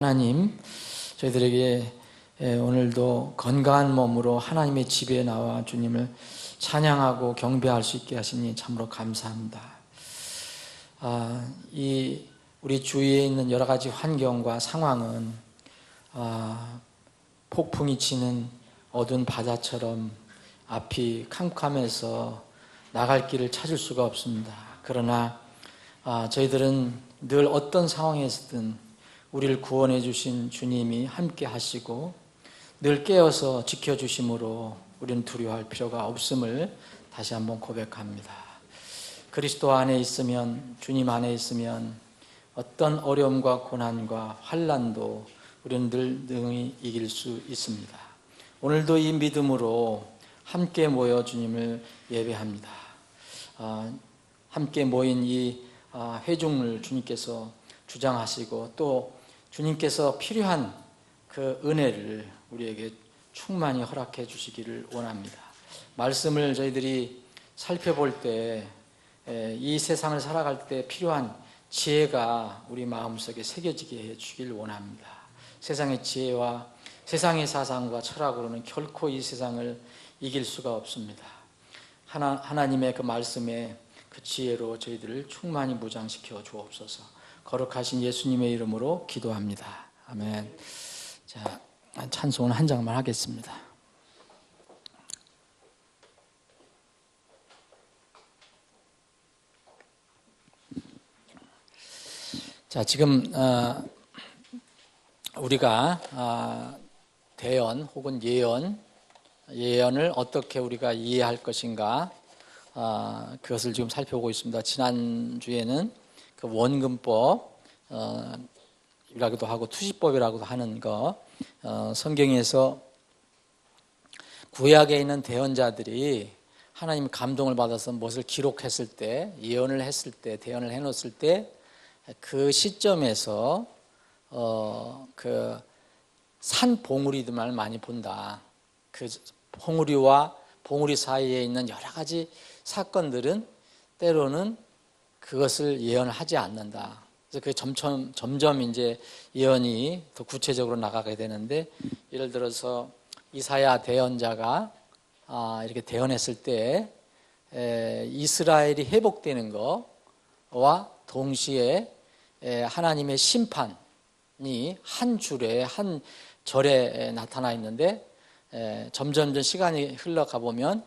하나님, 저희들에게 오늘도 건강한 몸으로 하나님의 집에 나와 주님을 찬양하고 경배할 수 있게 하시니 참으로 감사합니다. 우리 주위에 있는 여러 가지 환경과 상황은 폭풍이 치는 어두운 바다처럼 앞이 캄캄해서 나갈 길을 찾을 수가 없습니다. 그러나 저희들은 늘 어떤 상황에서든 우리를 구원해 주신 주님이 함께 하시고 늘 깨어서 지켜주심으로 우리는 두려워할 필요가 없음을 다시 한번 고백합니다. 그리스도 안에 있으면, 주님 안에 있으면 어떤 어려움과 고난과 환난도 우리는 늘 능히 이길 수 있습니다. 오늘도 이 믿음으로 함께 모여 주님을 예배합니다. 함께 모인 이 회중을 주님께서 주장하시고 또 주님께서 필요한 그 은혜를 우리에게 충만히 허락해 주시기를 원합니다. 말씀을 저희들이 살펴볼 때 이 세상을 살아갈 때 필요한 지혜가 우리 마음속에 새겨지게 해 주길 원합니다. 세상의 지혜와 세상의 사상과 철학으로는 결코 이 세상을 이길 수가 없습니다. 하나님의 그 말씀에 그 지혜로 저희들을 충만히 무장시켜 주옵소서. 거룩하신 예수님의 이름으로 기도합니다. 아멘. 자, 찬송은 한 장만 하겠습니다. 자, 지금 우리가 대언 혹은 예언을 어떻게 우리가 이해할 것인가, 그것을 지금 살펴보고 있습니다. 지난주에는 그 원근법 이라고도 하고 투시법이라고도 하는 거, 성경에서 구약에 있는 대언자들이 하나님 감동을 받아서 무엇을 기록했을 때, 예언을 했을 때, 대언을 해놓았을 때 그 시점에서 그 산 봉우리들만 많이 본다. 그 봉우리와 봉우리 사이에 있는 여러 가지 사건들은 때로는 그것을 예언하지 않는다. 그래서 그 점점 이제 예언이 더 구체적으로 나가게 되는데, 예를 들어서 이사야 대언자가 이렇게 대언했을 때 이스라엘이 회복되는 거와 동시에 하나님의 심판이 한 줄에 한 절에 나타나 있는데, 점점 시간이 흘러가 보면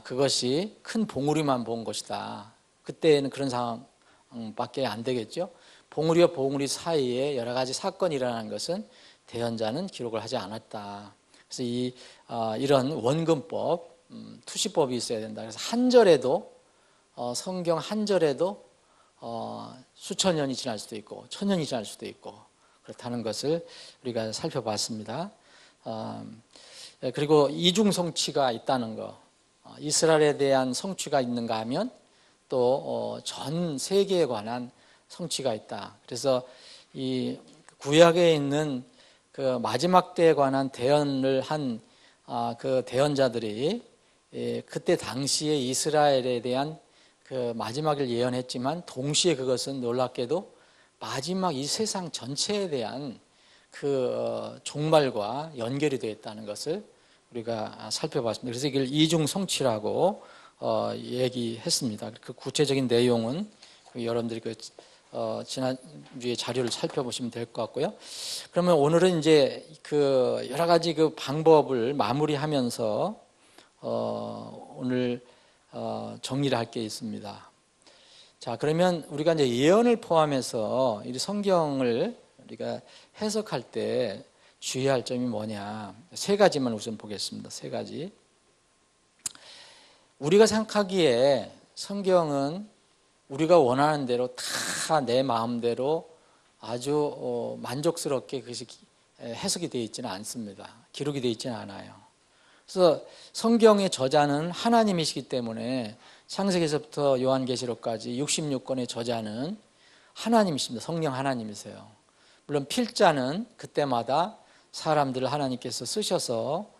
그것이 큰 봉우리만 본 것이다. 그때는 그런 상황밖에 안 되겠죠. 봉우리와 봉우리 사이에 여러 가지 사건이 일어나는 것은 대언자는 기록을 하지 않았다. 그래서 이런 원근법, 투시법이 있어야 된다. 그래서 한 절에도 성경 한 절에도 수천 년이 지날 수도 있고 천 년이 지날 수도 있고 그렇다는 것을 우리가 살펴봤습니다. 그리고 이중 성취가 있다는 거, 이스라엘에 대한 성취가 있는가 하면 또 전 세계에 관한 성취가 있다. 그래서 이 구약에 있는 그 마지막 때에 관한 대언을 한 그 대언자들이 그때 당시에 이스라엘에 대한 그 마지막을 예언했지만, 동시에 그것은 놀랍게도 마지막 이 세상 전체에 대한 그 종말과 연결이 되어 있다는 것을 우리가 살펴봤습니다. 그래서 이걸 이중 성취라고 얘기했습니다. 그 구체적인 내용은 여러분들이 지난주에 자료를 살펴보시면 될 것 같고요. 그러면 오늘은 이제 그 여러 가지 그 방법을 마무리하면서 오늘 정리를 할 게 있습니다. 자, 그러면 우리가 이제 예언을 포함해서 이 성경을 우리가 해석할 때 주의할 점이 뭐냐, 세 가지만 우선 보겠습니다. 세 가지. 우리가 생각하기에 성경은 우리가 원하는 대로 다 내 마음대로 아주 만족스럽게 그것이 해석이 되어 있지는 않습니다. 기록이 되어 있지는 않아요. 그래서 성경의 저자는 하나님이시기 때문에 창세기에서부터 요한계시록까지 66권의 저자는 하나님이십니다. 성령 하나님이세요. 물론 필자는 그때마다 사람들을 하나님께서 쓰셔서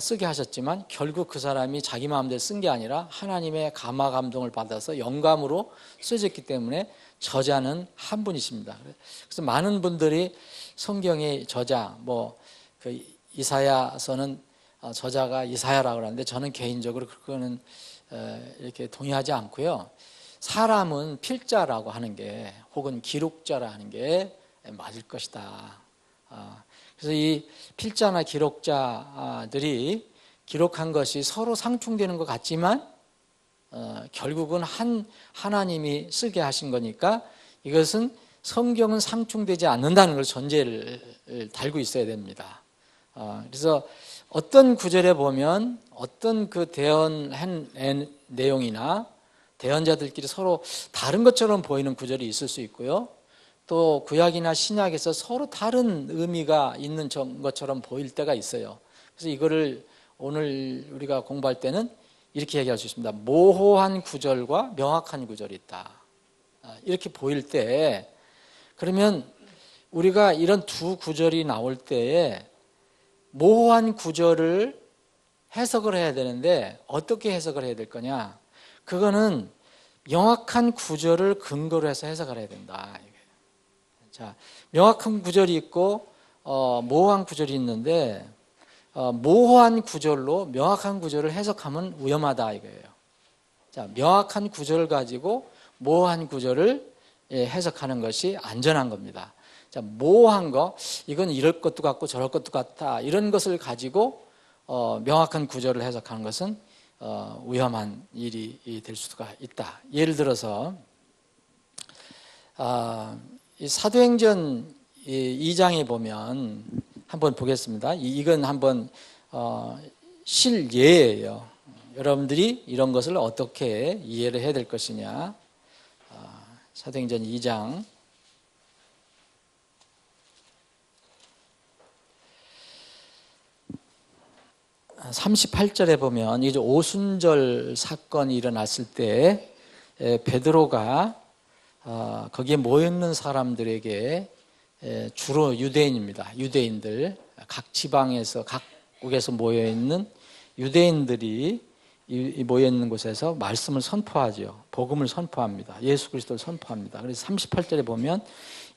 쓰게 하셨지만 결국 그 사람이 자기 마음대로 쓴 게 아니라 하나님의 감화 감동을 받아서 영감으로 쓰여졌기 때문에 저자는 한 분이십니다. 그래서 많은 분들이 성경의 저자, 그 이사야서는 저자가 이사야라고 그러는데 저는 개인적으로 그거는 이렇게 동의하지 않고요. 사람은 필자라고 하는 게 혹은 기록자라 하는 게 맞을 것이다. 그래서 이 필자나 기록자들이 기록한 것이 서로 상충되는 것 같지만 결국은 하나님이 쓰게 하신 거니까 이것은 성경은 상충되지 않는다는 걸 전제를 달고 있어야 됩니다. 그래서 어떤 구절에 보면 어떤 그 대언한 내용이나 대언자들끼리 서로 다른 것처럼 보이는 구절이 있을 수 있고요. 또 구약이나 신약에서 서로 다른 의미가 있는 것처럼 보일 때가 있어요. 그래서 이거를 오늘 우리가 공부할 때는 이렇게 얘기할 수 있습니다. 모호한 구절과 명확한 구절이 있다. 이렇게 보일 때 그러면 우리가 이런 두 구절이 나올 때에 모호한 구절을 해석을 해야 되는데 어떻게 해석을 해야 될 거냐? 그거는 명확한 구절을 근거로 해서 해석을 해야 된다. 자, 명확한 구절이 있고 모호한 구절이 있는데 모호한 구절로 명확한 구절을 해석하면 위험하다 이거예요. 자, 명확한 구절을 가지고 모호한 구절을 해석하는 것이 안전한 겁니다. 자, 모호한 거, 이건 이럴 것도 같고 저럴 것도 같다 이런 것을 가지고 명확한 구절을 해석하는 것은 위험한 일이 될 수가 있다. 예를 들어서 이 사도행전 2장에 보면 한번 보겠습니다. 이건 한번 실예예요. 여러분들이 이런 것을 어떻게 이해를 해야 될 것이냐. 사도행전 2장 38절에 보면 이제 오순절 사건이 일어났을 때 베드로가 거기에 모여있는 사람들에게 주로 유대인입니다. 유대인들 각 지방에서 각국에서 모여있는 유대인들이 모여있는 곳에서 말씀을 선포하죠. 복음을 선포합니다. 예수 그리스도를 선포합니다. 그래서 38절에 보면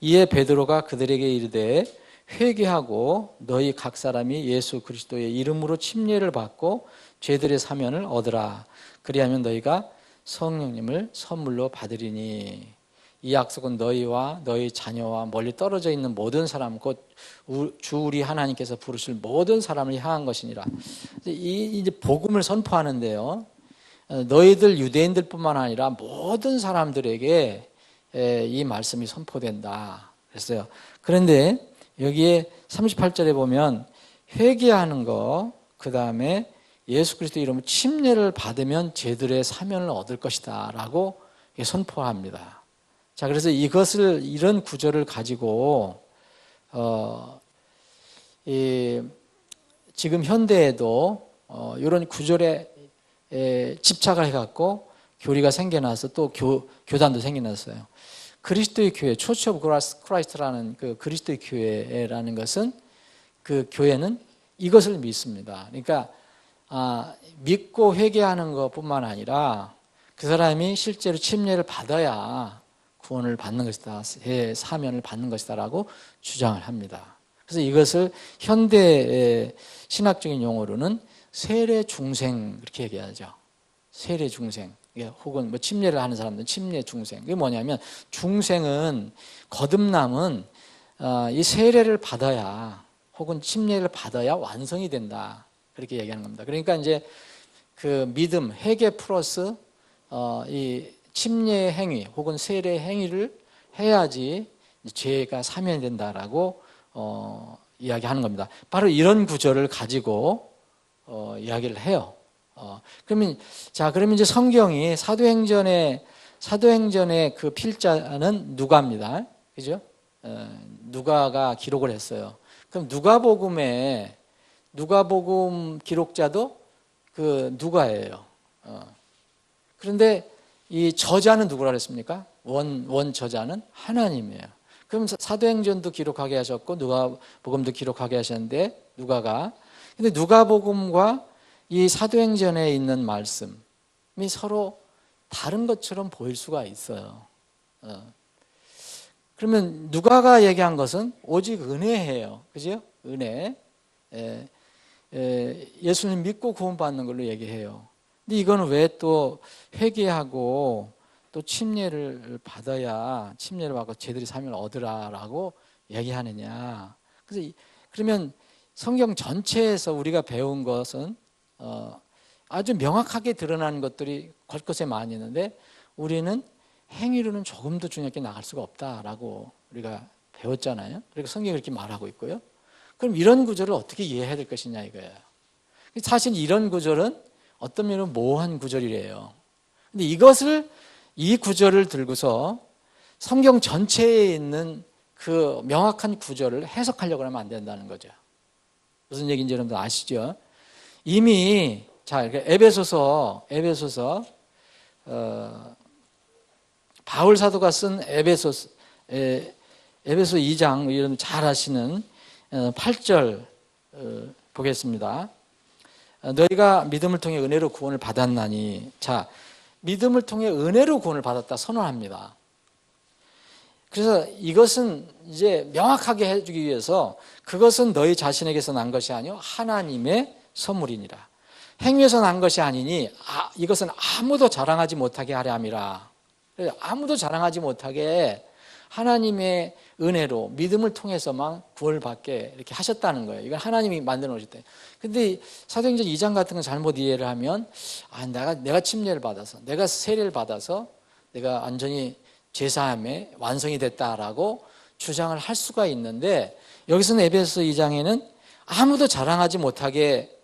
이에 베드로가 그들에게 이르되 회개하고 너희 각 사람이 예수 그리스도의 이름으로 침례를 받고 죄들의 사면을 얻으라. 그리하면 너희가 성령님을 선물로 받으리니 이 약속은 너희와 너희 자녀와 멀리 떨어져 있는 모든 사람 곧 주 우리 하나님께서 부르실 모든 사람을 향한 것이니라. 이제 복음을 선포하는데요. 너희들 유대인들뿐만 아니라 모든 사람들에게 이 말씀이 선포된다. 그랬어요. 그런데 여기에 38절에 보면 회개하는 거, 그 다음에 예수 그리스도 이름으로 침례를 받으면 죄들의 사면을 얻을 것이다 라고 선포합니다. 자, 그래서 이런 구절을 가지고 지금 현대에도 이런 구절에 집착을 해갖고 교리가 생겨나서 또 교단도 생겨났어요. 그리스도의 교회, Church of Christ라는 그 그리스도의 교회라는 것은 그 교회는 이것을 믿습니다. 그러니까 믿고 회개하는 것뿐만 아니라 그 사람이 실제로 침례를 받아야 구원을 받는 것이다, 사면을 받는 것이다라고 주장을 합니다. 그래서 이것을 현대 신학적인 용어로는 세례 중생 그렇게 얘기하죠. 세례 중생. 혹은 침례를 하는 사람들은 침례 중생. 이게 뭐냐면 중생은 거듭남은 이 세례를 받아야 혹은 침례를 받아야 완성이 된다. 그렇게 얘기하는 겁니다. 그러니까 이제 그 믿음, 회개 플러스 이 침례 행위 혹은 세례 행위를 해야지 죄가 사면이 된다라고 이야기하는 겁니다. 바로 이런 구절을 가지고 이야기를 해요. 그러면 이제 성경이 사도행전의 그 필자는 누가입니다. 그죠? 누가가 기록을 했어요. 그럼 누가복음 기록자도 그 누가예요. 그런데 이 저자는 누구라 그랬습니까? 원 저자는 하나님이에요. 그럼 사도행전도 기록하게 하셨고 누가복음도 기록하게 하셨는데 누가가 근데 누가복음과 이 사도행전에 있는 말씀이 서로 다른 것처럼 보일 수가 있어요. 그러면 누가가 얘기한 것은 오직 은혜예요. 그죠? 은혜. 예수님 믿고 구원받는 걸로 얘기해요. 근데 이거는 왜 또 회개하고 또 침례를 받아야 침례를 받고 제들이 삶을 얻으라라고 얘기하느냐. 그래서 그러면 성경 전체에서 우리가 배운 것은 아주 명확하게 드러나는 것들이 곳곳에 많이 있는데 우리는 행위로는 조금 더 중요하게 나갈 수가 없다라고 우리가 배웠잖아요. 그러니까 성경이 그렇게 말하고 있고요. 그럼 이런 구절을 어떻게 이해해야 될 것이냐 이거예요. 사실 이런 구절은 어떤 면은 모호한 구절이래요. 근데 이 구절을 들고서 성경 전체에 있는 그 명확한 구절을 해석하려고 하면 안 된다는 거죠. 무슨 얘기인지 여러분들 아시죠? 이미 자 에베소서 바울 사도가 쓴 에베소 2장 이런 잘 아시는 8절 보겠습니다. 너희가 믿음을 통해 은혜로 구원을 받았나니. 자, 믿음을 통해 은혜로 구원을 받았다 선언합니다. 그래서 이것은 이제 명확하게 해주기 위해서 그것은 너희 자신에게서 난 것이 아니요 하나님의 선물이니라. 행위에서 난 것이 아니니 이것은 아무도 자랑하지 못하게 하려 함이라. 아무도 자랑하지 못하게 하나님의 은혜로 믿음을 통해서만 구원을 받게 이렇게 하셨다는 거예요. 이건 하나님이 만들어 놓으셨대요. 근데 사도행전 2장 같은 건 잘못 이해를 하면 내가 침례를 받아서 내가 세례를 받아서 내가 완전히 죄사함에 완성이 됐다라고 주장을 할 수가 있는데 여기서는 에베소 2장에는 아무도 자랑하지 못하게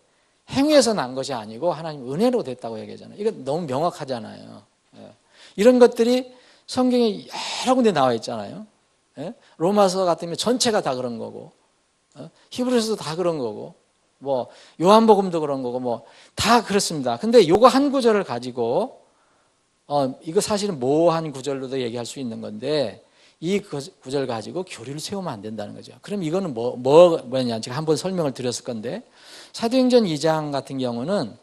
행위에서 난 것이 아니고 하나님 은혜로 됐다고 얘기하잖아요. 이건 너무 명확하잖아요. 이런 것들이 성경에 여러 군데 나와 있잖아요. 로마서 같으면 전체가 다 그런 거고 히브리서도 다 그런 거고 뭐 요한복음도 그런 거고 뭐 다 그렇습니다. 근데 요거 한 구절을 가지고 이거 사실은 모호한 구절로도 얘기할 수 있는 건데 이 구절 가지고 교리를 세우면 안 된다는 거죠. 그럼 이거는 뭐냐 제가 한번 설명을 드렸을 건데 사도행전 2장 같은 경우는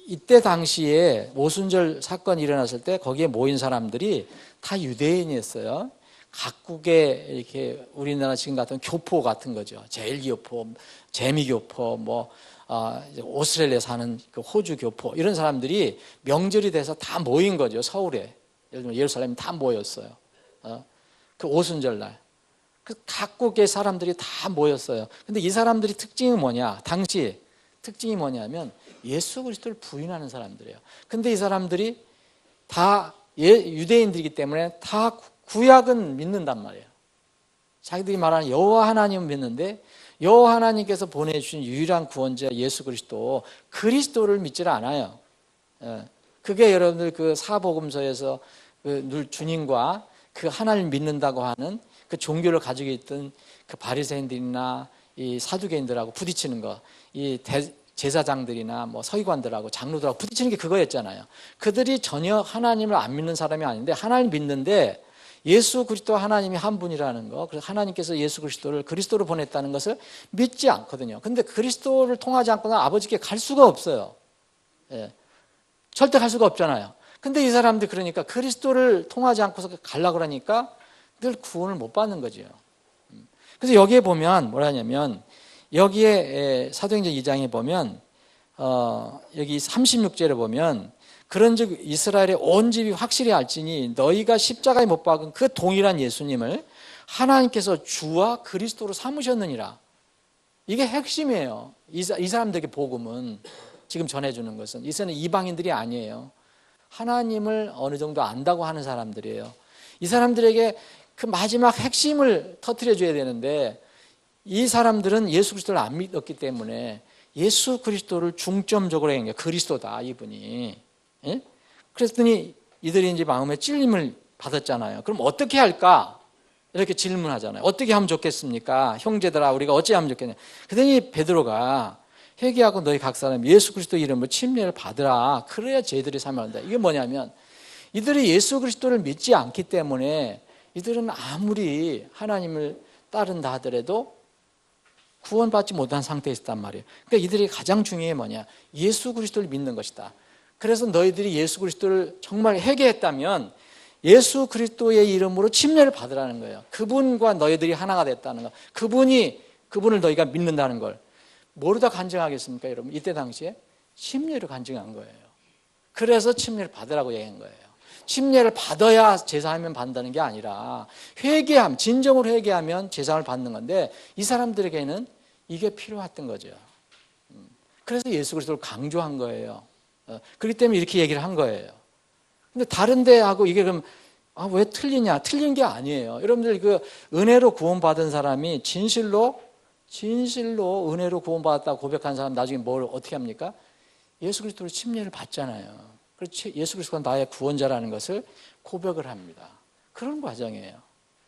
이때 당시에 오순절 사건이 일어났을 때 거기에 모인 사람들이 다 유대인이었어요. 각국의 이렇게 우리나라 지금 같은 교포 같은 거죠. 제일교포, 재미교포, 오스트레일리아 사는 그 호주 교포 이런 사람들이 명절이 돼서 다 모인 거죠. 서울에 예루살렘에 다 모였어요. 그 오순절 날. 그 각국의 사람들이 다 모였어요. 근데 이 사람들이 특징이 뭐냐? 당시 특징이 뭐냐면 예수 그리스도를 부인하는 사람들이에요. 근데 이 사람들이 다 유대인들이기 때문에 다 구약은 믿는단 말이에요. 자기들이 말하는 여호와 하나님은 믿는데 여호와 하나님께서 보내주신 유일한 구원자 예수 그리스도를 믿질 않아요. 그게 여러분들 그 사복음서에서 늘 주님과 그 하나님을 믿는다고 하는 그 종교를 가지고 있던 그 바리새인들이나 이 사두개인들하고 부딪히는 거, 이 제사장들이나 서기관들하고 장로들하고 부딪히는 게 그거였잖아요. 그들이 전혀 하나님을 안 믿는 사람이 아닌데 하나님 믿는데 예수 그리스도 하나님이 한 분이라는 거, 그래서 하나님께서 예수 그리스도를 그리스도로 보냈다는 것을 믿지 않거든요. 근데 그리스도를 통하지 않고는 아버지께 갈 수가 없어요. 절대 갈 수가 없잖아요. 근데 이 사람들이 그러니까 그리스도를 통하지 않고서 가려고 그러니까 늘 구원을 못 받는 거죠. 그래서 여기에 보면 뭐라냐면 여기에 사도행전 2장에 보면 여기 36절에 보면 그런즉 이스라엘의 온 집이 확실히 알지니 너희가 십자가에 못 박은 그 동일한 예수님을 하나님께서 주와 그리스도로 삼으셨느니라. 이게 핵심이에요. 이 사람들에게 복음은 지금 전해주는 것은 이 사람은 이방인들이 아니에요. 하나님을 어느 정도 안다고 하는 사람들이에요. 이 사람들에게 그 마지막 핵심을 터뜨려 줘야 되는데 이 사람들은 예수 그리스도를 안 믿었기 때문에 예수 그리스도를 중점적으로 한 게 그리스도다 이분이. 그랬더니 이들이 이제 마음에 찔림을 받았잖아요. 그럼 어떻게 할까? 이렇게 질문하잖아요. 어떻게 하면 좋겠습니까? 형제들아 우리가 어찌 하면 좋겠냐? 그러더니 베드로가 회개하고 너희 각 사람 예수 그리스도 이름으로 침례를 받으라. 그래야 죄들이 사면한다. 이게 뭐냐면 이들이 예수 그리스도를 믿지 않기 때문에 이들은 아무리 하나님을 따른다 하더라도 구원받지 못한 상태에 있었단 말이에요. 그러니까 이들이 가장 중요한 게 뭐냐? 예수 그리스도를 믿는 것이다. 그래서 너희들이 예수 그리스도를 정말 회개했다면 예수 그리스도의 이름으로 침례를 받으라는 거예요. 그분과 너희들이 하나가 됐다는 거. 그분을 너희가 믿는다는 걸. 뭐로 다 간증하겠습니까, 여러분? 이때 당시에 침례를 간증한 거예요. 그래서 침례를 받으라고 얘기한 거예요. 침례를 받아야 제사하면 받는다는 게 아니라 진정으로 회개하면 제사를 받는 건데 이 사람들에게는 이게 필요했던 거죠. 그래서 예수 그리스도를 강조한 거예요. 그렇기 때문에 이렇게 얘기를 한 거예요. 근데 다른 데하고 이게 그럼 왜 틀리냐? 틀린 게 아니에요. 여러분들 그 은혜로 구원받은 사람이 진실로 은혜로 구원받았다고 고백한 사람 나중에 뭘 어떻게 합니까? 예수 그리스도로 침례를 받잖아요. 그렇지, 예수 그리스도가 나의 구원자라는 것을 고백을 합니다. 그런 과정이에요.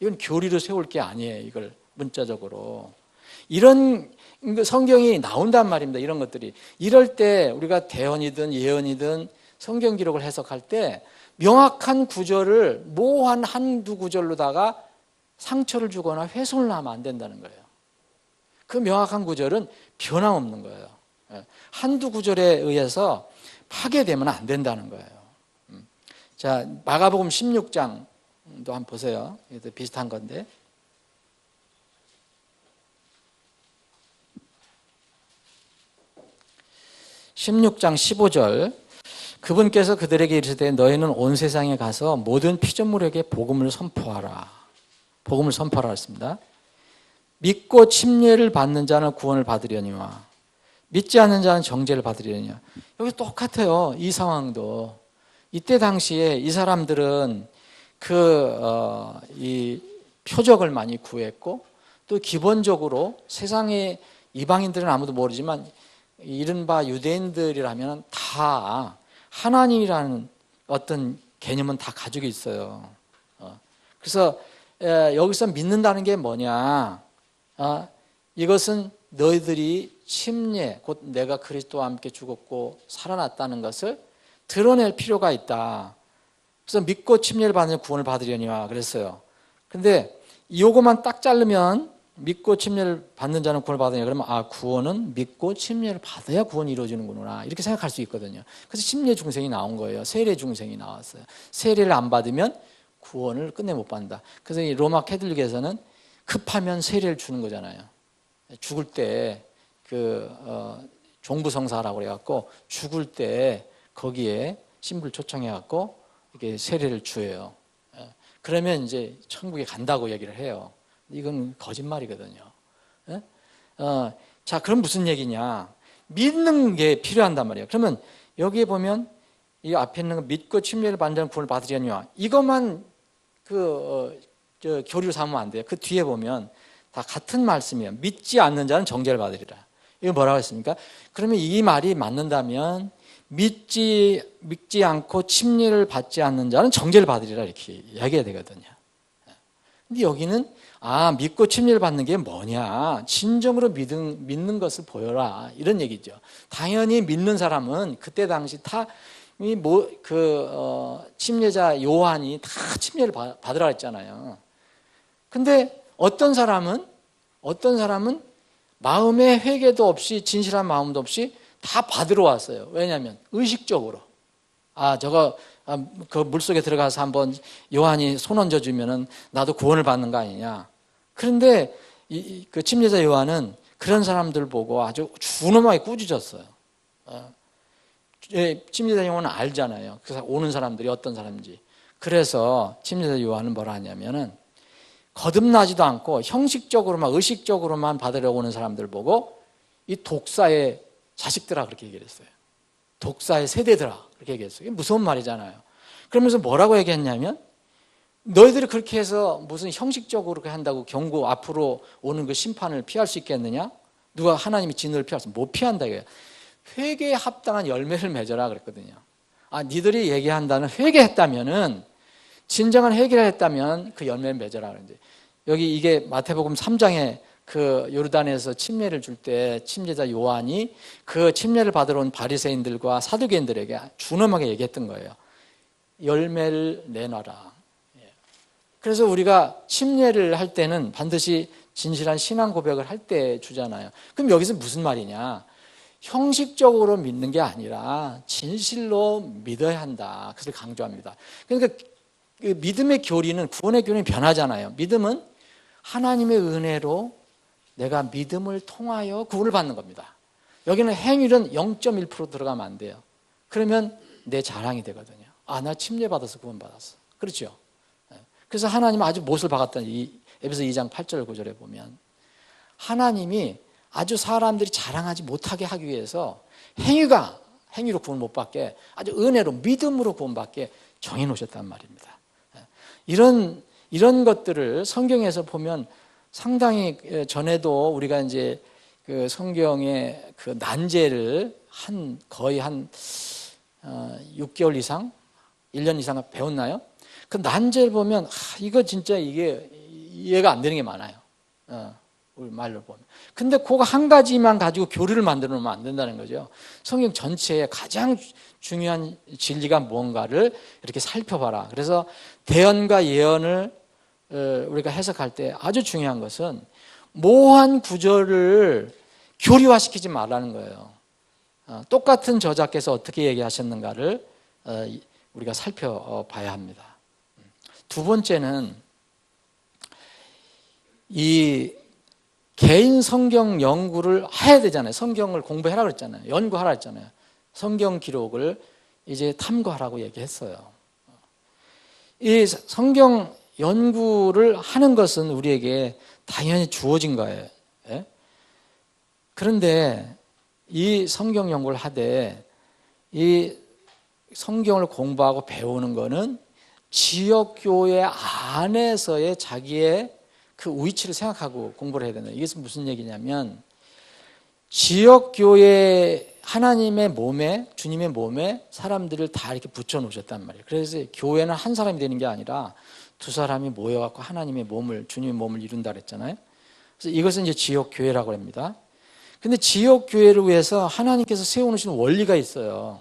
이건 교리로 세울 게 아니에요. 이걸 문자적으로. 이런 성경이 나온단 말입니다. 이런 것들이. 이럴 때 우리가 대언이든 예언이든 성경 기록을 해석할 때 명확한 구절을 모호한 한두 구절로다가 상처를 주거나 훼손을 하면 안 된다는 거예요. 그 명확한 구절은 변함없는 거예요. 한두 구절에 의해서 파괴되면 안 된다는 거예요. 자, 마가복음 16장도 한번 보세요. 이것도 비슷한 건데. 16장 15절. 그분께서 그들에게 이르시되 너희는 온 세상에 가서 모든 피조물에게 복음을 선포하라. 복음을 선포하라 했습니다. 믿고 침례를 받는 자는 구원을 받으려니와 믿지 않는 자는 정죄를 받으려니와. 여기 똑같아요. 이 상황도. 이때 당시에 이 사람들은 이 표적을 많이 구했고 또 기본적으로 세상의 이방인들은 아무도 모르지만 이른바 유대인들이라면 다 하나님이라는 어떤 개념은 다 가지고 있어요. 그래서 여기서 믿는다는 게 뭐냐? 이것은 너희들이 침례, 곧 내가 그리스도와 함께 죽었고 살아났다는 것을 드러낼 필요가 있다. 그래서 믿고 침례를 받는 구원을 받으려니와 그랬어요. 근데 이거만 딱 자르면 믿고 침례를 받는 자는 구원을 받으냐 그러면 구원은 믿고 침례를 받아야 구원이 이루어지는구나 이렇게 생각할 수 있거든요. 그래서 침례 중생이 나온 거예요. 세례 중생이 나왔어요. 세례를 안 받으면 구원을 끝내 못 받는다. 그래서 이 로마 캐톨릭에서는 급하면 세례를 주는 거잖아요. 죽을 때 종부성사라고 그래갖고 죽을 때 거기에 신부를 초청해갖고 이렇게 세례를 주어요. 그러면 이제 천국에 간다고 얘기를 해요. 이건 거짓말이거든요. 자, 그럼 무슨 얘기냐? 믿는 게 필요한단 말이에요. 그러면 여기에 보면 이 앞에 있는 거 믿고 침례를 받는 자는 구원을 받으려니와 이것만 교리로 삼으면 안 돼요. 그 뒤에 보면 다 같은 말씀이에요. 믿지 않는 자는 정죄를 받으리라. 이거 뭐라고 했습니까? 그러면 이 말이 맞는다면 믿지 않고 침례를 받지 않는 자는 정죄를 받으리라 이렇게 이야기해야 되거든요. 근데 여기는 믿고 침례를 받는 게 뭐냐? 진정으로 믿는 것을 보여라. 이런 얘기죠. 당연히 믿는 사람은 그때 당시 다 침례자 요한이 다 침례를 받으라 했잖아요. 근데 어떤 사람은 마음의 회개도 없이 진실한 마음도 없이 다 받으러 왔어요. 왜냐하면 의식적으로 그 물속에 들어가서 한번 요한이 손 얹어주면은 나도 구원을 받는 거 아니냐. 그런데 그 침례자 요한은 그런 사람들 보고 아주 준엄하게 꾸짖었어요. 침례자 요한은 알잖아요. 그래서 오는 사람들이 어떤 사람인지. 그래서 침례자 요한은 뭐라 하냐면은 거듭나지도 않고 형식적으로만 의식적으로만 받으려고 오는 사람들 보고 이 독사의 자식들아 그렇게 얘기했어요. 독사의 세대들아 그렇게 얘기했어요. 이게 무서운 말이잖아요. 그러면서 뭐라고 얘기했냐면 너희들이 그렇게 해서 무슨 형식적으로 그렇게 한다고 경고 앞으로 오는 그 심판을 피할 수 있겠느냐? 누가 하나님이 진노를 피할 수 못 피한다 이거예요. 회개에 합당한 열매를 맺어라 그랬거든요. 니들이 얘기한다는 회개했다면은 진정한 회개를 했다면 그 열매를 맺어라 그러는데 여기 이게 마태복음 3장에 그 요르단에서 침례를 줄 때 침례자 요한이 그 침례를 받으러 온 바리새인들과 사두개인들에게 준엄하게 얘기했던 거예요. 열매를 내놔라. 그래서 우리가 침례를 할 때는 반드시 진실한 신앙 고백을 할 때 주잖아요. 그럼 여기서 무슨 말이냐? 형식적으로 믿는 게 아니라 진실로 믿어야 한다. 그것을 강조합니다. 그러니까 그 믿음의 교리는, 구원의 교리는 변하잖아요. 믿음은 하나님의 은혜로 내가 믿음을 통하여 구원을 받는 겁니다. 여기는 행위는 0.1% 들어가면 안 돼요. 그러면 내 자랑이 되거든요. 아, 나 침례받아서 구원받았어. 그렇죠? 그래서 하나님은 아주 못을 박았던 이 에베소 2장 8절 9절에 보면 하나님이 아주 사람들이 자랑하지 못하게 하기 위해서 행위로 구원 못 받게 아주 은혜로 믿음으로 구원받게 정해놓으셨단 말입니다. 이런 것들을 성경에서 보면 상당히 전에도 우리가 이제 그 성경의 그 난제를 거의 한 6개월 이상, 1년 이상 배웠나요? 그 난제를 보면 이거 진짜 이게 이해가 안 되는 게 많아요. 우리 말로 보면. 근데 그거 한 가지만 가지고 교리를 만들어 놓으면 안 된다는 거죠. 성경 전체에 가장 중요한 진리가 뭔가를 이렇게 살펴봐라. 그래서 대언과 예언을 우리가 해석할 때 아주 중요한 것은 모호한 구절을 교리화시키지 말라는 거예요. 똑같은 저자께서 어떻게 얘기하셨는가를 우리가 살펴봐야 합니다. 두 번째는 이 개인 성경 연구를 해야 되잖아요. 성경을 공부해라 그랬잖아요. 연구하라 했잖아요. 성경 기록을 이제 탐구하라고 얘기했어요. 이 성경 연구를 하는 것은 우리에게 당연히 주어진 거예요. 그런데 이 성경 연구를 하되 이 성경을 공부하고 배우는 것은 지역교회 안에서의 자기의 그 위치를 생각하고 공부를 해야 된다. 이것은 무슨 얘기냐면 지역교회 하나님의 몸에, 주님의 몸에 사람들을 다 이렇게 붙여 놓으셨단 말이에요. 그래서 교회는 한 사람이 되는 게 아니라 두 사람이 모여갖고 하나님의 몸을, 주님의 몸을 이룬다 그랬잖아요. 그래서 이것은 이제 지역교회라고 합니다. 근데 지역교회를 위해서 하나님께서 세워놓으신 원리가 있어요.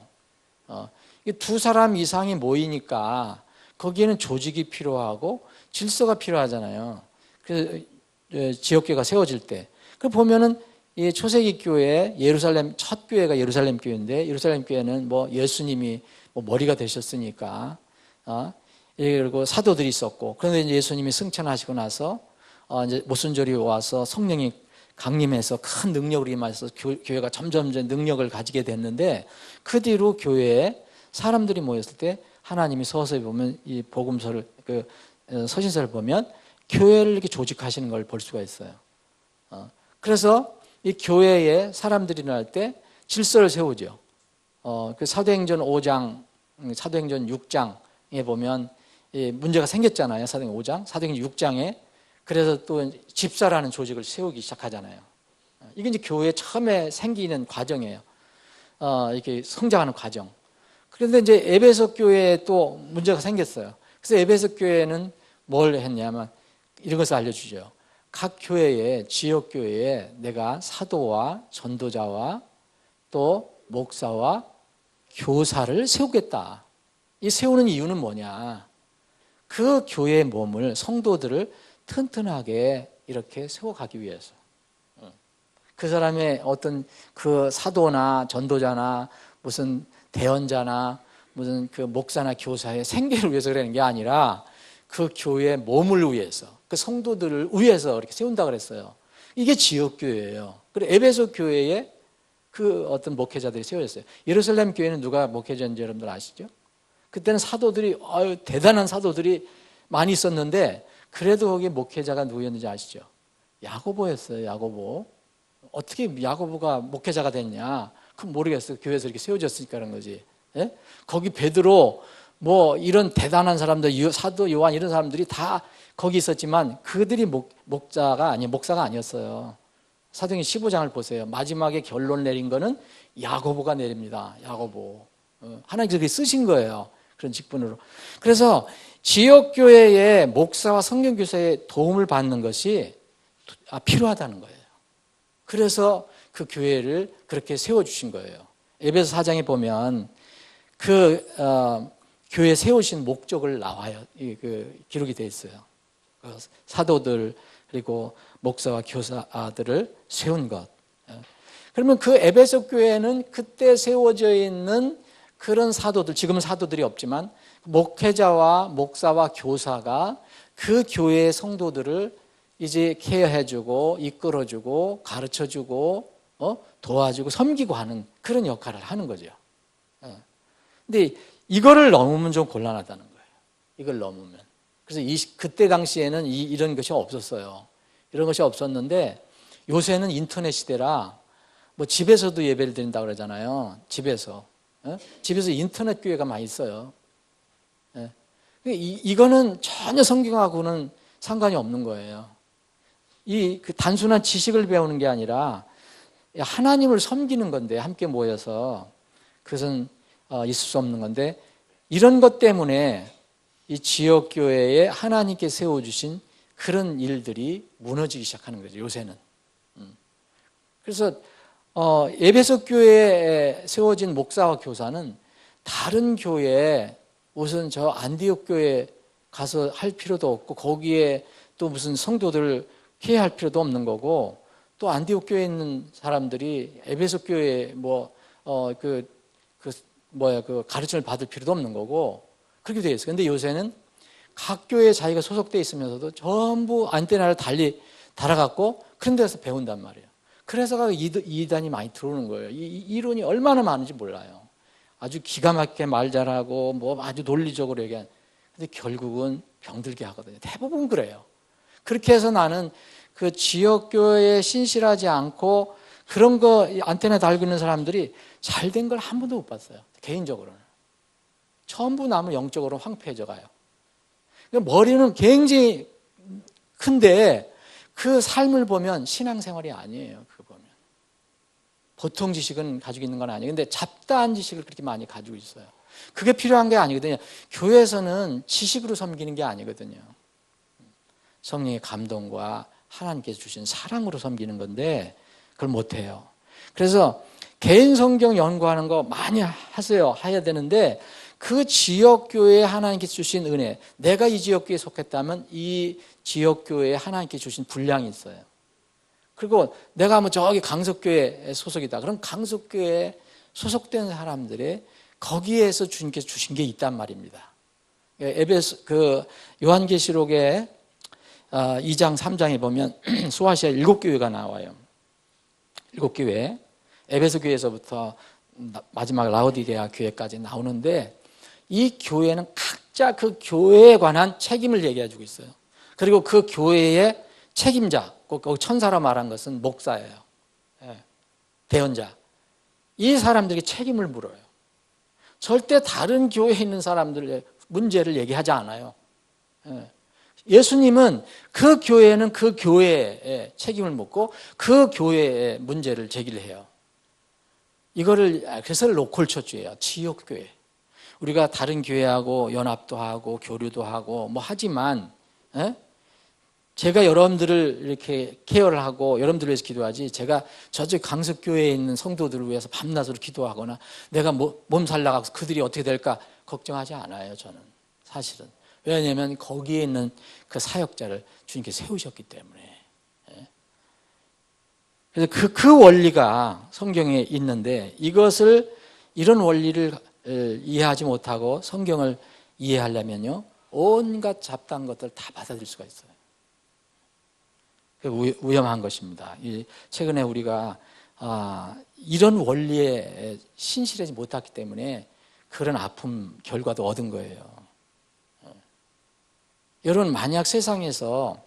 두 사람 이상이 모이니까 거기에는 조직이 필요하고 질서가 필요하잖아요. 그래서 지역교회가 세워질 때. 그 보면은 이 초세기 교회, 예루살렘, 첫 교회가 예루살렘 교회인데, 예루살렘 교회는 뭐 예수님이 뭐 머리가 되셨으니까, 그리고 사도들이 있었고, 그런데 이제 예수님이 승천하시고 나서, 이제 모순절이 와서 성령이 강림해서 큰 능력을 임하셔서 교회가 점점 능력을 가지게 됐는데, 그 뒤로 교회에 사람들이 모였을 때 하나님이 서서히 보면 이 복음서를, 서신서를 보면 교회를 이렇게 조직하시는 걸 볼 수가 있어요. 그래서 이 교회에 사람들이 날 때 질서를 세우죠. 그 사도행전 5장, 사도행전 6장에 보면 문제가 생겼잖아요. 사도행전 5장, 사도행전 6장에. 그래서 또 집사라는 조직을 세우기 시작하잖아요. 이게 이제 교회 처음에 생기는 과정이에요. 이렇게 성장하는 과정. 그런데 이제 에베소 교회에 또 문제가 생겼어요. 그래서 에베소 교회는 뭘 했냐면 이런 것을 알려주죠. 각 교회에, 지역 교회에 내가 사도와 전도자와 또 목사와 교사를 세우겠다. 이 세우는 이유는 뭐냐? 그 교회의 몸을, 성도들을 튼튼하게 이렇게 세워가기 위해서. 그 사람의 어떤 그 사도나 전도자나 무슨 대언자나 무슨 그 목사나 교사의 생계를 위해서 그러는 게 아니라 그 교회의 몸을 위해서, 그 성도들을 위해서 이렇게 세운다 그랬어요. 이게 지역교회예요. 그리고 에베소 교회에 그 어떤 목회자들이 세워졌어요. 예루살렘 교회는 누가 목회자인지 여러분들 아시죠? 그때는 사도들이, 대단한 사도들이 많이 있었는데, 그래도 거기 목회자가 누구였는지 아시죠? 야고보였어요, 야고보. 어떻게 야고보가 목회자가 됐냐? 그건 모르겠어요. 교회에서 이렇게 세워졌으니까 그런 거지. 예? 거기 베드로, 뭐 이런 대단한 사람들, 사도 요한 이런 사람들이 다 거기 있었지만 그들이 목사가 아니었어요. 사도행전 15장을 보세요. 마지막에 결론 내린 거는 야고보가 내립니다. 야고보. 하나님께서 그렇게 쓰신 거예요. 그런 직분으로. 그래서 지역교회의 목사와 성경교사의 도움을 받는 것이 필요하다는 거예요. 그래서 그 교회를 그렇게 세워주신 거예요. 에베소 4장에 보면 교회 세우신 목적을 나와요. 그 기록이 되어 있어요. 그 사도들 그리고 목사와 교사들을 세운 것. 그러면 그 에베소 교회는 그때 세워져 있는 그런 사도들, 지금은 사도들이 없지만 목회자와 목사와 교사가 그 교회의 성도들을 이제 케어해주고 이끌어주고 가르쳐주고 도와주고 섬기고 하는 그런 역할을 하는 거죠. 근데 이거를 넘으면 좀 곤란하다는 거예요. 이걸 넘으면. 그래서 그때 당시에는 이런 것이 없었어요. 이런 것이 없었는데 요새는 인터넷 시대라 뭐 집에서도 예배를 드린다고 그러잖아요. 집에서 인터넷 교회가 많이 있어요. 이거는 전혀 성경하고는 상관이 없는 거예요. 그 단순한 지식을 배우는 게 아니라 하나님을 섬기는 건데, 함께 모여서 그것은 있을 수 없는 건데, 이런 것 때문에 이 지역교회에 하나님께 세워주신 그런 일들이 무너지기 시작하는 거죠, 요새는. 그래서 에베소 교회에 세워진 목사와 교사는 다른 교회에 우선 저 안디옥 교회에 가서 할 필요도 없고 거기에 또 무슨 성도들을 케어할 필요도 없는 거고, 또 안디옥 교회에 있는 사람들이 에베소 교회에 그 가르침을 받을 필요도 없는 거고, 그렇게 되어 있어요. 근데 요새는 각 교회에 자기가 소속되어 있으면서도 전부 안테나를 달리 달아갖고 그런 데서 배운단 말이에요. 그래서 이단이 많이 들어오는 거예요. 이 이론이 얼마나 많은지 몰라요. 아주 기가 막히게 말 잘하고 뭐 아주 논리적으로 얘기하는. 근데 결국은 병들게 하거든요. 대부분 그래요. 그렇게 해서 나는 그 지역교회에 신실하지 않고 그런 거 안테나 달고 있는 사람들이 잘 된 걸 한 번도 못 봤어요. 개인적으로는. 전부 남은 영적으로 황폐해져 가요. 머리는 굉장히 큰데 그 삶을 보면 신앙생활이 아니에요. 그거 보면. 보통 지식은 가지고 있는 건 아니에요. 근데 잡다한 지식을 그렇게 많이 가지고 있어요. 그게 필요한 게 아니거든요. 교회에서는 지식으로 섬기는 게 아니거든요. 성령의 감동과 하나님께서 주신 사랑으로 섬기는 건데 그걸 못해요. 그래서 개인 성경 연구하는 거 많이 하세요. 해야 되는데 그 지역교회에 하나님께서 주신 은혜, 내가 이 지역교회에 속했다면 이 지역교회에 하나님께서 주신 분량이 있어요. 그리고 내가 뭐 저기 강석교회 소속이다. 그럼 강석교회에 소속된 사람들의 거기에서 주님께서 주신 게 있단 말입니다. 요한계시록에 2장 3장에 보면 소아시아 7교회가 나와요. 7교회. 에베소 교회에서부터 마지막 라오디게아 교회까지 나오는데 이 교회는 각자 그 교회에 관한 책임을 얘기해 주고 있어요. 그리고 그 교회의 책임자, 꼭 천사로 말한 것은 목사예요. 대언자. 이 사람들에게 책임을 물어요. 절대 다른 교회에 있는 사람들의 문제를 얘기하지 않아요. 예수님은 그 교회는 그 교회에 책임을 묻고 그 교회의 문제를 제기를 해요. 그래서 로컬 처치예요. 지역교회. 우리가 다른 교회하고 연합도 하고 교류도 하고 뭐 하지만 제가 여러분들을 이렇게 케어를 하고 여러분들을 위해서 기도하지, 제가 저쪽 강석교회에 있는 성도들을 위해서 밤낮으로 기도하거나 내가 몸 살라가서 그들이 어떻게 될까 걱정하지 않아요. 저는 사실은. 왜냐하면 거기에 있는 그 사역자를 주님께서 세우셨기 때문에. 그래서 그 원리가 성경에 있는데 이런 원리를 이해하지 못하고 성경을 이해하려면요, 온갖 잡다한 것들을 다 받아들일 수가 있어요. 위험한 것입니다. 최근에 우리가 이런 원리에 신실하지 못했기 때문에 그런 아픔 결과도 얻은 거예요. 여러분, 만약 세상에서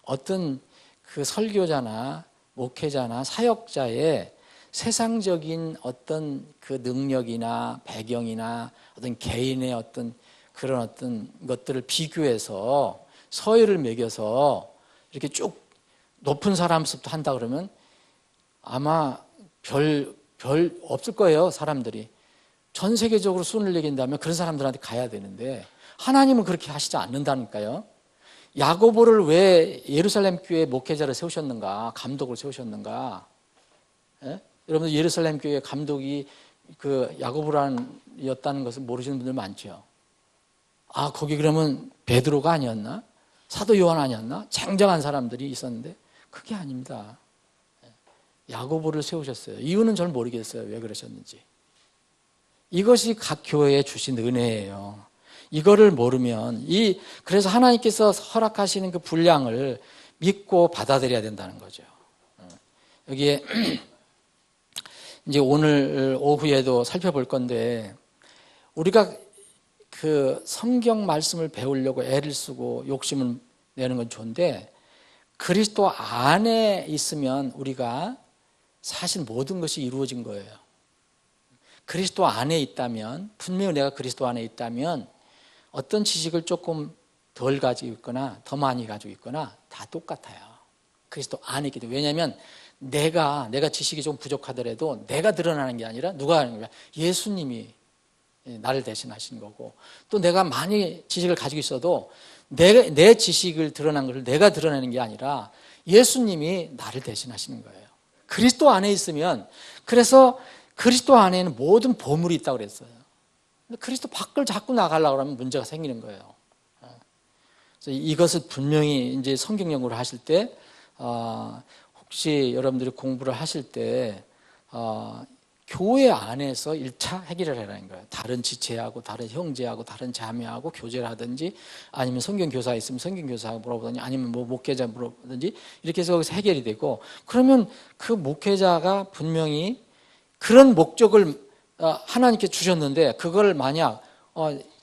어떤 그 설교자나 목회자나 사역자의 세상적인 어떤 그 능력이나 배경이나 어떤 개인의 그런 어떤 것들을 비교해서 서열을 매겨서 이렇게 쭉 높은 사람부터 한다 그러면 아마 별 없을 거예요. 사람들이. 전 세계적으로 순을 매긴다면 그런 사람들한테 가야 되는데 하나님은 그렇게 하시지 않는다니까요. 야고보를 왜 예루살렘 교회 목회자를 세우셨는가, 감독을 세우셨는가? 여러분들 예루살렘 교회 감독이 그 야고보였다는 것을 모르시는 분들 많죠. 거기 그러면 베드로가 아니었나? 사도 요한 아니었나? 쟁쟁한 사람들이 있었는데 그게 아닙니다. 야고보를 세우셨어요. 이유는 저는 모르겠어요. 왜 그러셨는지. 이것이 각 교회에 주신 은혜예요. 이거를 모르면 그래서 하나님께서 허락하시는 그 분량을 믿고 받아들여야 된다는 거죠. 여기에 이제 오늘 오후에도 살펴볼 건데, 우리가 그 성경 말씀을 배우려고 애를 쓰고 욕심을 내는 건 좋은데, 그리스도 안에 있으면 우리가 사실 모든 것이 이루어진 거예요. 그리스도 안에 있다면, 분명히 내가 그리스도 안에 있다면 어떤 지식을 조금 덜 가지고 있거나 더 많이 가지고 있거나 다 똑같아요. 그리스도 안에 있기 때문에. 왜냐하면 내가 지식이 좀 부족하더라도 내가 드러나는 게 아니라 누가 하는 거야? 예수님이 나를 대신하신 거고, 또 내가 많이 지식을 가지고 있어도 내 지식을 드러난 것을 내가 드러내는 게 아니라 예수님이 나를 대신하시는 거예요. 그리스도 안에 있으면, 그래서 그리스도 안에는 모든 보물이 있다고 그랬어요. 근데 그리스도 밖을 자꾸 나가려고 하면 문제가 생기는 거예요. 그래서 이것을 분명히 이제 성경 연구를 하실 때, 혹시 여러분들이 공부를 하실 때, 교회 안에서 1차 해결을 해라는 거예요. 다른 지체하고, 다른 형제하고, 다른 자매하고 교제를 하든지, 아니면 성경교사 있으면 성경교사하고 물어보든지, 아니면 뭐 목회자 물어보든지, 이렇게 해서 거기서 해결이 되고, 그러면 그 목회자가 분명히 그런 목적을 하나님께 주셨는데, 그걸 만약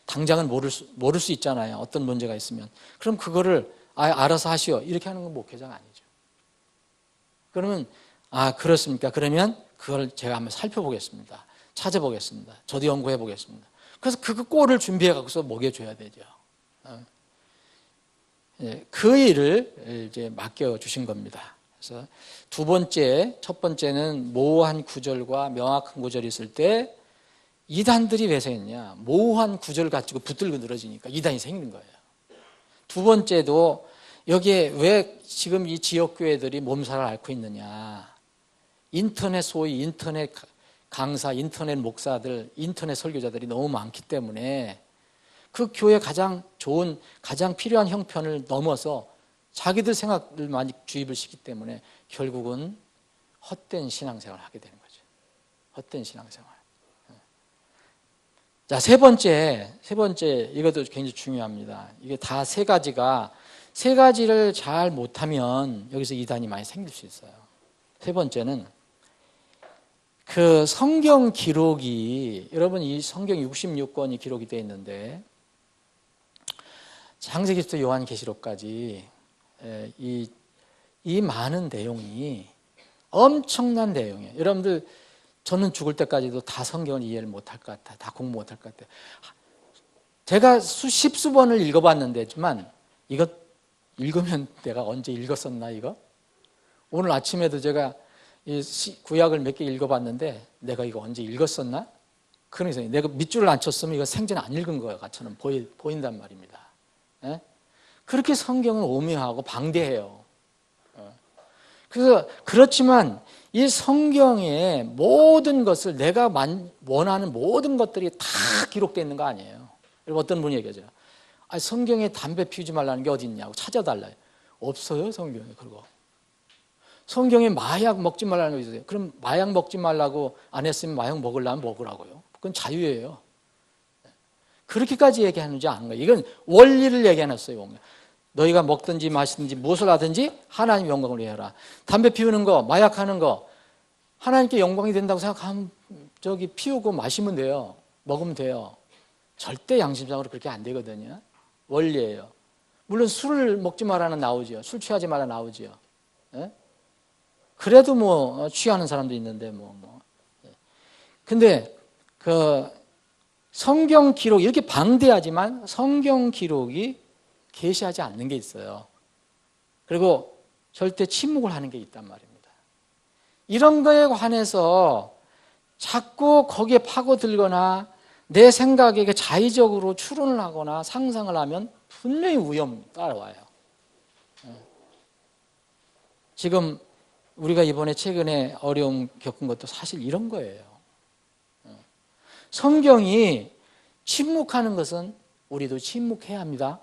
당장은 모를 수 있잖아요. 어떤 문제가 있으면. 그럼 그거를 알아서 하시오, 이렇게 하는 건 목회자가 아니죠. 그러면 그렇습니까? 그러면 그걸 제가 한번 살펴보겠습니다. 찾아보겠습니다. 저도 연구해 보겠습니다. 그래서 그 꼴을 준비해 갖고서 먹여줘야 되죠. 그 일을 이제 맡겨주신 겁니다. 그래서 첫 번째는 모호한 구절과 명확한 구절이 있을 때 이단들이 왜 생겼냐? 모호한 구절 가지고 붙들고 늘어지니까 이단이 생기는 거예요. 두 번째도 여기에 왜 지금 이 지역교회들이 몸살을 앓고 있느냐? 소위 인터넷 강사, 인터넷 목사들, 인터넷 설교자들이 너무 많기 때문에 그 교회 가장 좋은, 가장 필요한 형편을 넘어서 자기들 생각을 많이 주입을 시키기 때문에 결국은 헛된 신앙생활을 하게 되는 거죠. 헛된 신앙생활. 자, 세 번째, 이것도 굉장히 중요합니다. 이게 다 세 가지를 잘 못하면 여기서 이단이 많이 생길 수 있어요. 세 번째는 그 성경 기록이, 여러분 이 성경 66권이 기록이 되어 있는데, 창세기부터 요한계시록까지 이 많은 내용이 엄청난 내용이에요. 여러분들, 저는 죽을 때까지도 다 성경을 이해를 못할 것 같아요. 다 공부 못할 것 같아요. 제가 십수 번을 읽어봤는데지만 이거 읽으면 내가 언제 읽었었나 이거? 오늘 아침에도 제가 이 구약을 몇 개 읽어봤는데 내가 이거 언제 읽었었나? 그러면서 내가 밑줄을 안 쳤으면 이거 생전 안 읽은 것 같처럼 보인단 말입니다. 예? 그렇게 성경은 오묘하고 방대해요. 그래서 그렇지만 이 성경의 모든 것을, 내가 원하는 모든 것들이 다 기록되어 있는 거 아니에요. 여러분, 어떤 분이 얘기하죠. 성경에 담배 피우지 말라는 게 어디 있냐고 찾아달라요. 없어요, 성경에. 그리고 성경에 마약 먹지 말라는 거 있어요. 그럼 마약 먹지 말라고 안 했으면 마약 먹으려면 먹으라고요. 그건 자유예요. 그렇게까지 얘기하는지 아는 거예요. 이건 원리를 얘기해놨어요. 너희가 먹든지 마시든지 무엇을 하든지 하나님 영광을 위하라. 담배 피우는 거, 마약하는 거 하나님께 영광이 된다고 생각하면 피우고 마시면 돼요. 먹으면 돼요. 절대 양심상으로 그렇게 안 되거든요. 원리예요. 물론 술을 먹지 말라는 나오죠. 술 취하지 말라 나오죠. 예? 그래도 뭐 취하는 사람도 있는데 근데 그 성경 기록, 이렇게 방대하지만 성경 기록이 계시하지 않는 게 있어요. 그리고 절대 침묵을 하는 게 있단 말입니다. 이런 거에 관해서 자꾸 거기에 파고들거나 내 생각에 자의적으로 추론을 하거나 상상을 하면 분명히 위험이 따라와요. 지금 우리가 이번에 최근에 어려움 겪은 것도 사실 이런 거예요. 성경이 침묵하는 것은 우리도 침묵해야 합니다.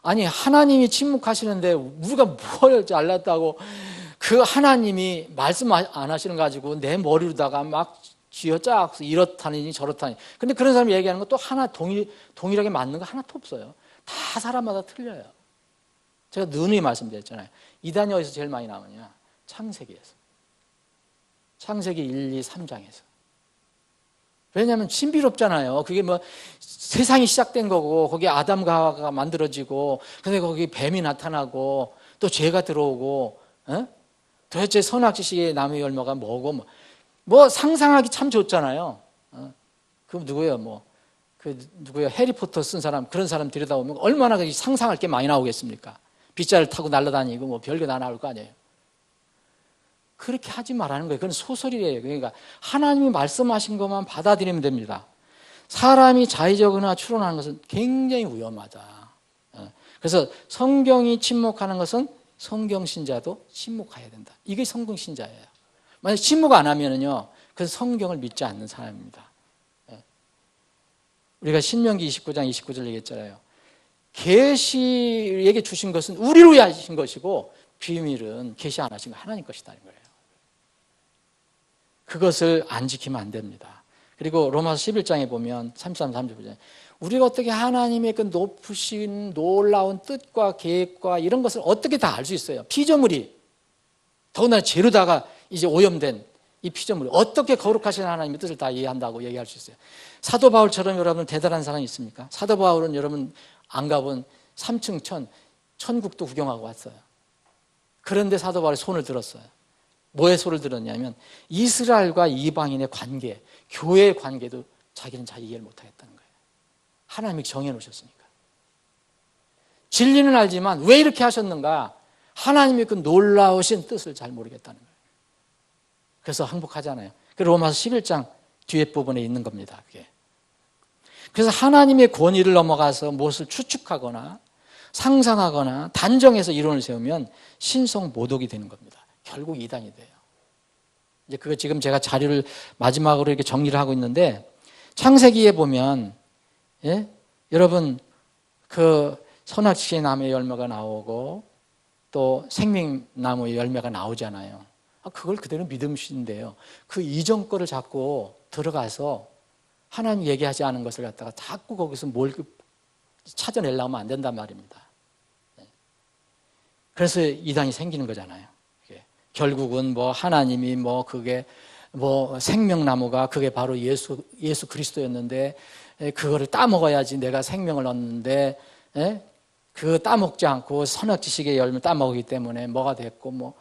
아니 하나님이 침묵하시는데 우리가 뭘 잘났다고 그 하나님이 말씀 안 하시는 거 가지고 내 머리로다가 막 쥐어짜서 이렇다니 저렇다니. 근데 그런 사람이 얘기하는 건 또 하나 동일하게 맞는 거 하나도 없어요. 다 사람마다 틀려요. 제가 누누이 말씀드렸잖아요. 이단이 어디서 제일 많이 나오냐? 창세기에서. 창세기 1, 2, 3장에서. 왜냐하면 신비롭잖아요. 그게 뭐 세상이 시작된 거고 거기에 아담과 하와가 만들어지고 근데 거기 뱀이 나타나고 또 죄가 들어오고 도대체 선악지식의 나무의 열매가 뭐고 뭐 상상하기 참 좋잖아요. 그럼 누구예요? 누구예요? 해리포터 쓴 사람 그런 사람 들여다보면 얼마나 상상할 게 많이 나오겠습니까? 빗자를 타고 날아다니고 뭐 별게 다 나올 거 아니에요. 그렇게 하지 말라는 거예요. 그건 소설이에요. 그러니까 하나님이 말씀하신 것만 받아들이면 됩니다. 사람이 자의적으로 추론하는 것은 굉장히 위험하다. 그래서 성경이 침묵하는 것은 성경신자도 침묵해야 된다. 이게 성경신자예요. 만약 침묵 안 하면은요, 그 성경을 믿지 않는 사람입니다. 우리가 신명기 29장 29절 얘기했잖아요. 계시에게 주신 것은 우리를 위해 하신 것이고 비밀은 계시 안 하신 거 하나님 것이다 는 거예요. 그것을 안 지키면 안 됩니다. 그리고 로마서 11장에 보면 33, 34절 우리가 어떻게 하나님의 그 높으신 놀라운 뜻과 계획과 이런 것을 어떻게 다 알 수 있어요? 피조물이 더구나 죄로다가 이제 오염된 이 피조물이 어떻게 거룩하신 하나님의 뜻을 다 이해한다고 얘기할 수 있어요? 사도 바울처럼 여러분 대단한 사람이 있습니까? 사도 바울은 여러분 안 가본 3층 천국도 구경하고 왔어요. 그런데 사도 바울이 손을 들었어요. 뭐에 손을 들었냐면 이스라엘과 이방인의 관계, 교회의 관계도 자기는 잘 이해를 못하겠다는 거예요. 하나님이 정해놓으셨으니까. 진리는 알지만 왜 이렇게 하셨는가? 하나님의 그 놀라우신 뜻을 잘 모르겠다는 거예요. 그래서 항복하잖아요. 그 로마서 11장 뒤에 부분에 있는 겁니다. 그게. 그래서 하나님의 권위를 넘어가서 무엇을 추측하거나 상상하거나 단정해서 이론을 세우면 신성 모독이 되는 겁니다. 결국 이단이 돼요. 이제 그거 지금 제가 자료를 마지막으로 이렇게 정리를 하고 있는데 창세기에 보면 여러분 그 선악지식의 나무의 열매가 나오고 또 생명나무의 열매가 나오잖아요. 그걸 그대로 믿으신데요. 그 이전 거를 자꾸 들어가서 하나님 얘기하지 않은 것을 갖다가 자꾸 거기서 뭘 찾아내려고 하면 안 된단 말입니다. 그래서 이단이 생기는 거잖아요. 결국은 뭐 하나님이 뭐 그게 뭐 생명나무가 그게 바로 예수 그리스도였는데 그거를 따먹어야지 내가 생명을 얻는데 그거 따먹지 않고 선악지식의 열매 따먹기 때문에 뭐가 됐고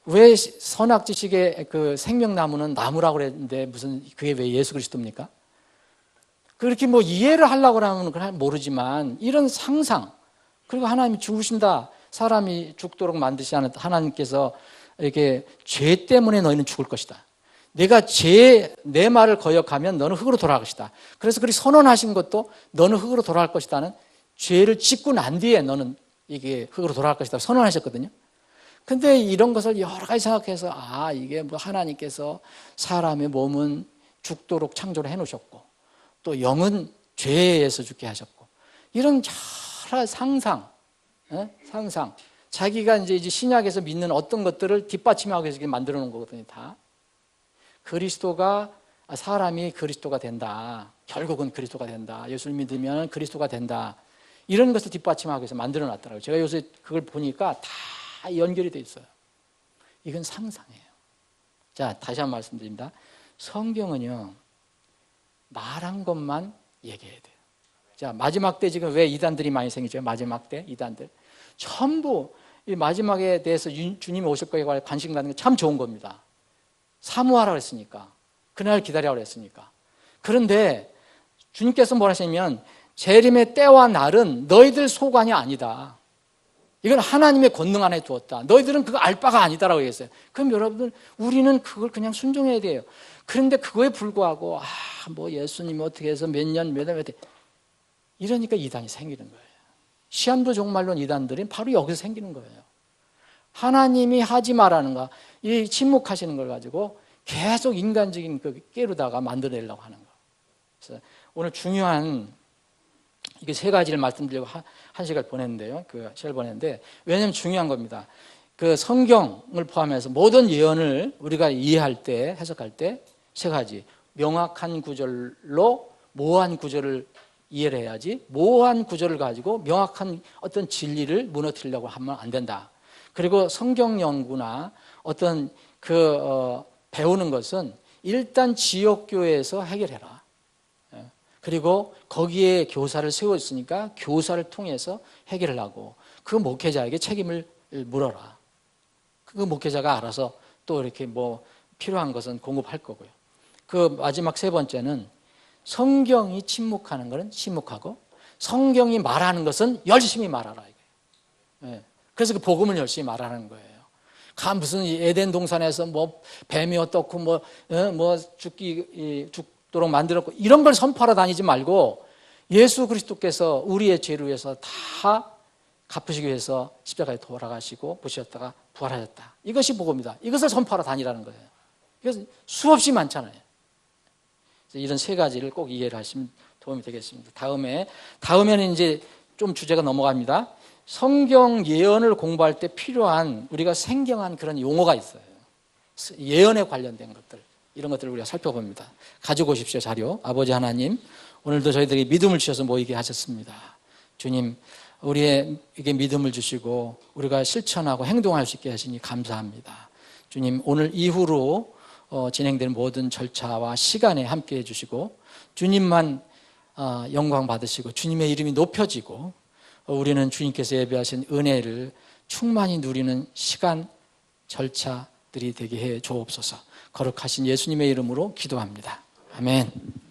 왜 선악지식의 그 생명나무는 나무라고 그랬는데 무슨 그게 왜 예수 그리스도입니까? 그렇게 뭐 이해를 하려고 하면 그건 모르지만 이런 상상 그리고 하나님이 죽으신다 사람이 죽도록 만드시 않은 하나님께서 이렇게 죄 때문에 너희는 죽을 것이다. 내가 내 말을 거역하면 너는 흙으로 돌아갈 것이다. 그래서 그렇게 선언하신 것도 너는 흙으로 돌아갈 것이다는 죄를 짓고 난 뒤에 너는 이게 흙으로 돌아갈 것이다 선언하셨거든요. 근데 이런 것을 여러 가지 생각해서 이게 뭐 하나님께서 사람의 몸은 죽도록 창조를 해놓으셨고 또 영은 죄에 의해서 죽게 하셨고 이런 여러 상상 자기가 이제 신약에서 믿는 어떤 것들을 뒷받침하기 위해서 만들어 놓은 거거든요. 다 그리스도가 사람이 그리스도가 된다. 결국은 그리스도가 된다. 예수를 믿으면 그리스도가 된다. 이런 것을 뒷받침하기 위해서 만들어 놨더라고요. 제가 요새 그걸 보니까 다 연결이 돼 있어요. 이건 상상이에요. 자, 다시 한번 말씀드립니다. 성경은요 말한 것만 얘기해야 돼요. 자, 마지막 때 지금 왜 이단들이 많이 생기죠? 마지막 때 이단들 전부 이 마지막에 대해서 주님이 오실 거에 관심 갖는 게 참 좋은 겁니다. 사모하라고 했으니까 그날 기다리라고 했으니까. 그런데 주님께서 뭐라 하시냐면 재림의 때와 날은 너희들 소관이 아니다. 이건 하나님의 권능 안에 두었다. 너희들은 그거 알 바가 아니다라고 얘기했어요. 그럼 여러분 우리는 그걸 그냥 순종해야 돼요. 그런데 그거에 불구하고 뭐 예수님이 어떻게 해서 몇 년 이러니까 이단이 생기는 거예요. 시한부 종말론 이단들이 바로 여기서 생기는 거예요. 하나님이 하지 말라는 거, 이 침묵하시는 걸 가지고 계속 인간적인 그 깨루다가 만들어내려고 하는 거. 그래서 오늘 중요한 이게 세 가지를 말씀드리고 한 시간을 보냈는데요. 그 시간을 보냈는데, 왜냐하면 중요한 겁니다. 그 성경을 포함해서 모든 예언을 우리가 이해할 때, 해석할 때 세 가지. 명확한 구절로 모호한 구절을 이해를 해야지, 모호한 구절을 가지고 명확한 어떤 진리를 무너뜨리려고 하면 안 된다. 그리고 성경 연구나 어떤 배우는 것은 일단 지역교회에서 해결해라. 그리고 거기에 교사를 세웠으니까 교사를 통해서 해결을 하고, 그 목회자에게 책임을 물어라. 그 목회자가 알아서 또 이렇게 뭐 필요한 것은 공급할 거고요. 그 마지막 세 번째는 성경이 침묵하는 것은 침묵하고 성경이 말하는 것은 열심히 말하라. 예. 그래서 그 복음을 열심히 말하는 거예요. 무슨 에덴 동산에서 뭐 뱀이 어떻고 뭐 죽도록 만들었고 이런 걸 선포하러 다니지 말고, 예수 그리스도께서 우리의 죄를 위해서 다 갚으시기 위해서 십자가에 돌아가시고 부셨다가 부활하셨다. 이것이 복음이다. 이것을 선포하러 다니라는 거예요. 그래서 수없이 많잖아요. 이런 세 가지를 꼭 이해를 하시면 도움이 되겠습니다. 다음에는 이제 좀 주제가 넘어갑니다. 성경 예언을 공부할 때 필요한 우리가 생경한 그런 용어가 있어요. 예언에 관련된 것들, 이런 것들을 우리가 살펴봅니다. 가지고 오십시오, 자료. 아버지 하나님, 오늘도 저희들이 믿음을 주셔서 모이게 하셨습니다. 주님, 우리에게 믿음을 주시고 우리가 실천하고 행동할 수 있게 하시니 감사합니다. 주님, 오늘 이후로 진행되는 모든 절차와 시간에 함께해 주시고 주님만 영광 받으시고 주님의 이름이 높여지고 우리는 주님께서 예배하신 은혜를 충만히 누리는 시간, 절차들이 되게 해 주옵소서. 거룩하신 예수님의 이름으로 기도합니다. 아멘.